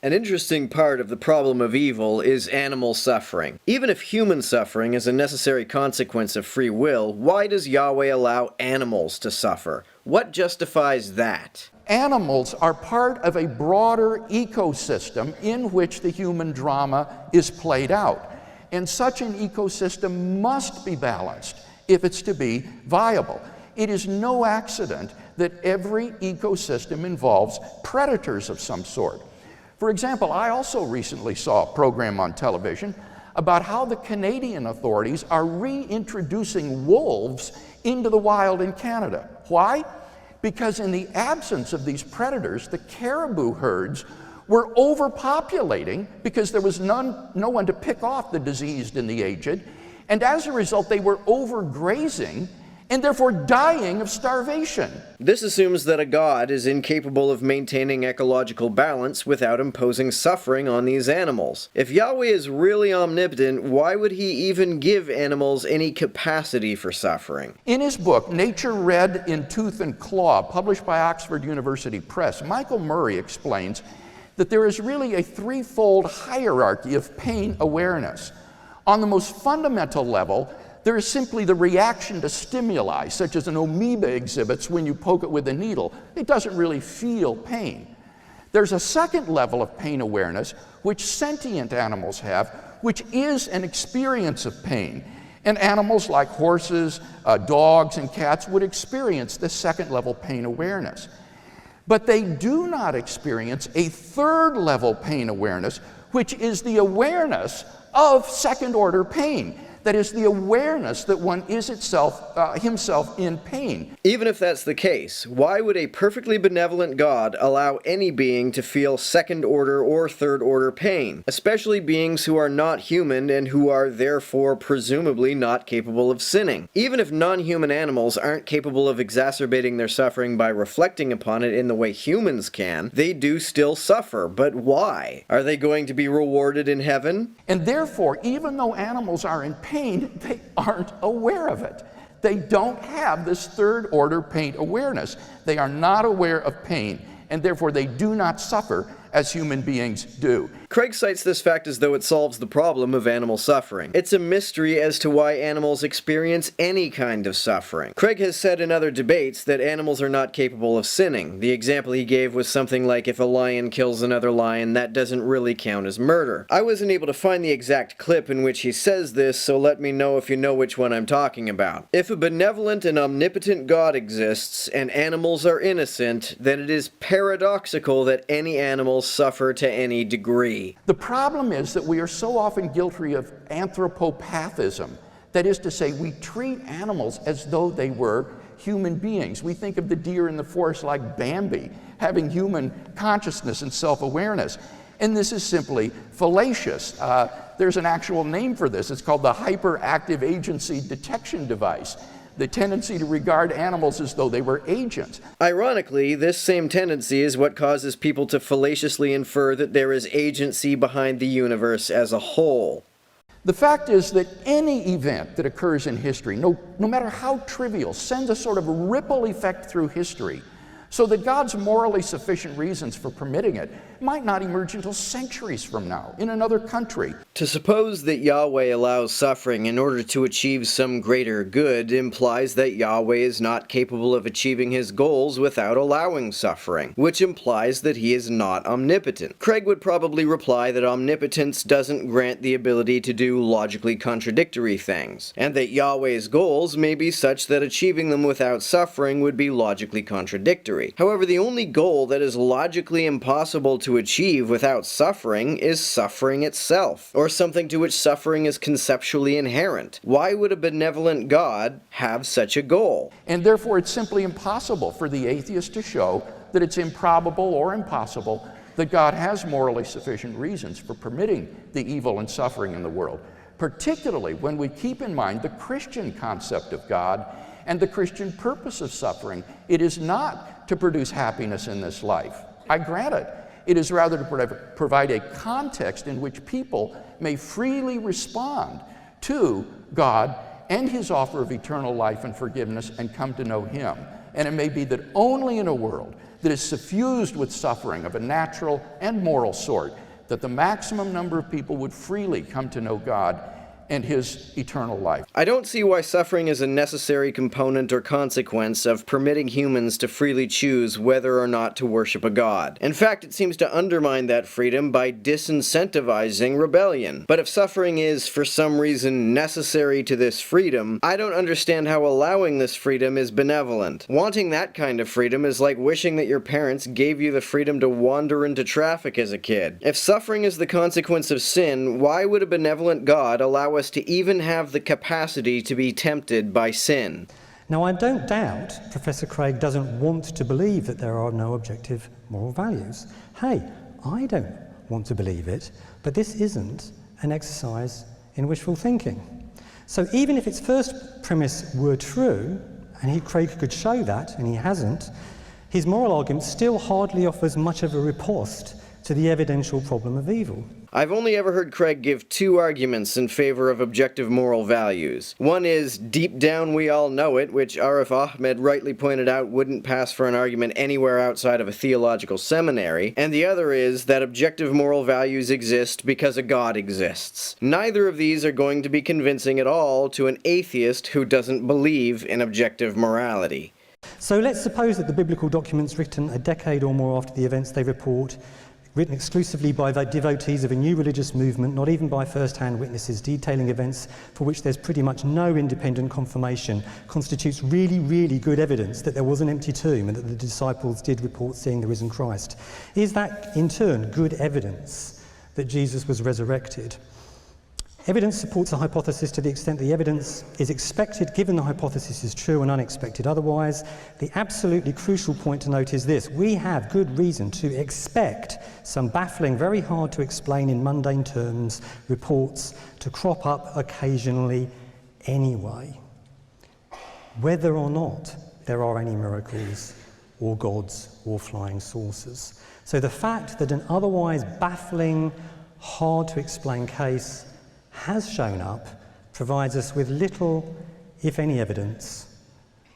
An interesting part of the problem of evil is animal suffering. Even if human suffering is a necessary consequence of free will, why does Yahweh allow animals to suffer? What justifies that? Animals are part of a broader ecosystem in which the human drama is played out. And such an ecosystem must be balanced if it's to be viable. It is no accident that every ecosystem involves predators of some sort. For example, I also recently saw a program on television about how the Canadian authorities are reintroducing wolves into the wild in Canada. Why? Because in the absence of these predators, the caribou herds were overpopulating because there was no one to pick off the diseased and the aged, and as a result they were overgrazing and therefore dying of starvation. This assumes that a god is incapable of maintaining ecological balance without imposing suffering on these animals. If Yahweh is really omnipotent, why would he even give animals any capacity for suffering? In his book, Nature Read in Tooth and Claw, published by Oxford University Press, Michael Murray explains that there is really a threefold hierarchy of pain awareness. On the most fundamental level, there is simply the reaction to stimuli, such as an amoeba exhibits when you poke it with a needle. It doesn't really feel pain. There's a second level of pain awareness, which sentient animals have, which is an experience of pain. And animals like horses, dogs, and cats would experience this second level pain awareness. But they do not experience a third level pain awareness, which is the awareness of second order pain. That is the awareness that one is himself in pain. Even if that's the case, why would a perfectly benevolent God allow any being to feel second-order or third-order pain, especially beings who are not human and who are therefore presumably not capable of sinning? Even if non-human animals aren't capable of exacerbating their suffering by reflecting upon it in the way humans can, they do still suffer. But why? Are they going to be rewarded in heaven? And therefore, even though animals are in pain, they aren't aware of it. They don't have this third order pain awareness. They are not aware of pain, and therefore they do not suffer as human beings do. Craig cites this fact as though it solves the problem of animal suffering. It's a mystery as to why animals experience any kind of suffering. Craig has said in other debates that animals are not capable of sinning. The example he gave was something like if a lion kills another lion, that doesn't really count as murder. I wasn't able to find the exact clip in which he says this, so let me know if you know which one I'm talking about. If a benevolent and omnipotent God exists and animals are innocent, then it is paradoxical that any animals suffer to any degree. The problem is that we are so often guilty of anthropopathism. That is to say, we treat animals as though they were human beings. We think of the deer in the forest like Bambi, having human consciousness and self-awareness. And this is simply fallacious. There's an actual name for this. It's called the hyperactive agency detection device. The tendency to regard animals as though they were agents. Ironically, this same tendency is what causes people to fallaciously infer that there is agency behind the universe as a whole. The fact is that any event that occurs in history, no matter how trivial, sends a sort of ripple effect through history, so that God's morally sufficient reasons for permitting it might not emerge until centuries from now in another country. To suppose that Yahweh allows suffering in order to achieve some greater good implies that Yahweh is not capable of achieving his goals without allowing suffering, which implies that he is not omnipotent. Craig would probably reply that omnipotence doesn't grant the ability to do logically contradictory things, and that Yahweh's goals may be such that achieving them without suffering would be logically contradictory. However, the only goal that is logically impossible to achieve without suffering is suffering itself, or something to which suffering is conceptually inherent. Why would a benevolent God have such a goal? And therefore it's simply impossible for the atheist to show that it's improbable or impossible that God has morally sufficient reasons for permitting the evil and suffering in the world, particularly when we keep in mind the Christian concept of God and the Christian purpose of suffering. It is not to produce happiness in this life. I grant it. It is rather to provide a context in which people may freely respond to God and his offer of eternal life and forgiveness and come to know him. And it may be that only in a world that is suffused with suffering of a natural and moral sort, that the maximum number of people would freely come to know God and his eternal life. I don't see why suffering is a necessary component or consequence of permitting humans to freely choose whether or not to worship a god. In fact, it seems to undermine that freedom by disincentivizing rebellion. But if suffering is, for some reason, necessary to this freedom, I don't understand how allowing this freedom is benevolent. Wanting that kind of freedom is like wishing that your parents gave you the freedom to wander into traffic as a kid. If suffering is the consequence of sin, why would a benevolent God allow us to even have the capacity to be tempted by sin? Now, I don't doubt Professor Craig doesn't want to believe that there are no objective moral values. Hey, I don't want to believe it, but this isn't an exercise in wishful thinking. So even if its first premise were true, and Craig could show that, and he hasn't, his moral argument still hardly offers much of a riposte to the evidential problem of evil. I've only ever heard Craig give two arguments in favor of objective moral values. One is, deep down we all know it, which Arif Ahmed rightly pointed out wouldn't pass for an argument anywhere outside of a theological seminary, and the other is that objective moral values exist because a God exists. Neither of these are going to be convincing at all to an atheist who doesn't believe in objective morality. So let's suppose that the biblical documents written a decade or more after the events they report, written exclusively by the devotees of a new religious movement, not even by first-hand witnesses, detailing events for which there's pretty much no independent confirmation, constitutes really, really good evidence that there was an empty tomb and that the disciples did report seeing the risen Christ. Is that, in turn, good evidence that Jesus was resurrected? Evidence supports a hypothesis to the extent the evidence is expected, given the hypothesis is true, and unexpected otherwise. The absolutely crucial point to note is this: we have good reason to expect some baffling, very hard to explain in mundane terms, reports to crop up occasionally anyway, whether or not there are any miracles or gods or flying saucers. So the fact that an otherwise baffling, hard to explain case has shown up provides us with little, if any, evidence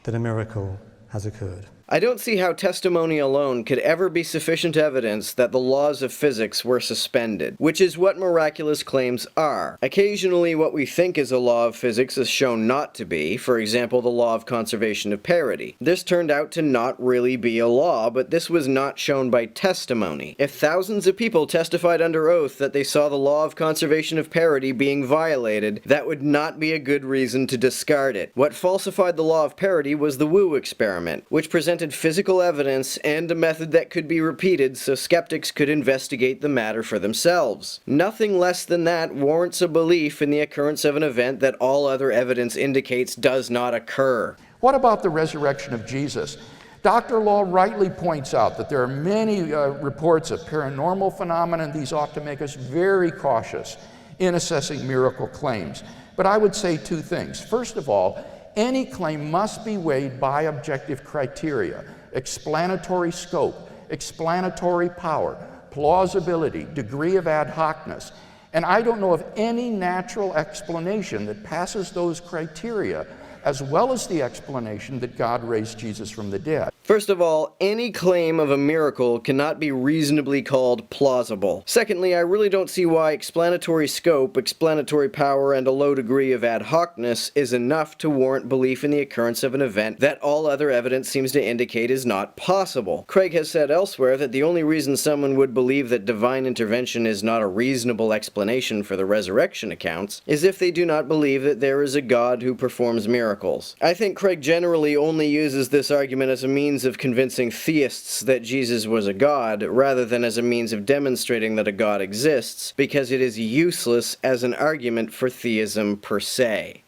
that a miracle has occurred. I don't see how testimony alone could ever be sufficient evidence that the laws of physics were suspended, which is what miraculous claims are. Occasionally, what we think is a law of physics is shown not to be, for example, the law of conservation of parity. This turned out to not really be a law, but this was not shown by testimony. If thousands of people testified under oath that they saw the law of conservation of parity being violated, that would not be a good reason to discard it. What falsified the law of parity was the Wu experiment, which presented physical evidence and a method that could be repeated so skeptics could investigate the matter for themselves. Nothing less than that warrants a belief in the occurrence of an event that all other evidence indicates does not occur. What about the resurrection of Jesus? Dr. Law rightly points out that there are many reports of paranormal phenomena, and these ought to make us very cautious in assessing miracle claims. But I would say two things. First of all, any claim must be weighed by objective criteria: explanatory scope, explanatory power, plausibility, degree of ad hocness. And I don't know of any natural explanation that passes those criteria, as well as the explanation that God raised Jesus from the dead. First of all, any claim of a miracle cannot be reasonably called plausible. Secondly, I really don't see why explanatory scope, explanatory power, and a low degree of ad hocness is enough to warrant belief in the occurrence of an event that all other evidence seems to indicate is not possible. Craig has said elsewhere that the only reason someone would believe that divine intervention is not a reasonable explanation for the resurrection accounts is if they do not believe that there is a God who performs miracles. I think Craig generally only uses this argument as a means of convincing theists that Jesus was a god, rather than as a means of demonstrating that a god exists, because it is useless as an argument for theism per se.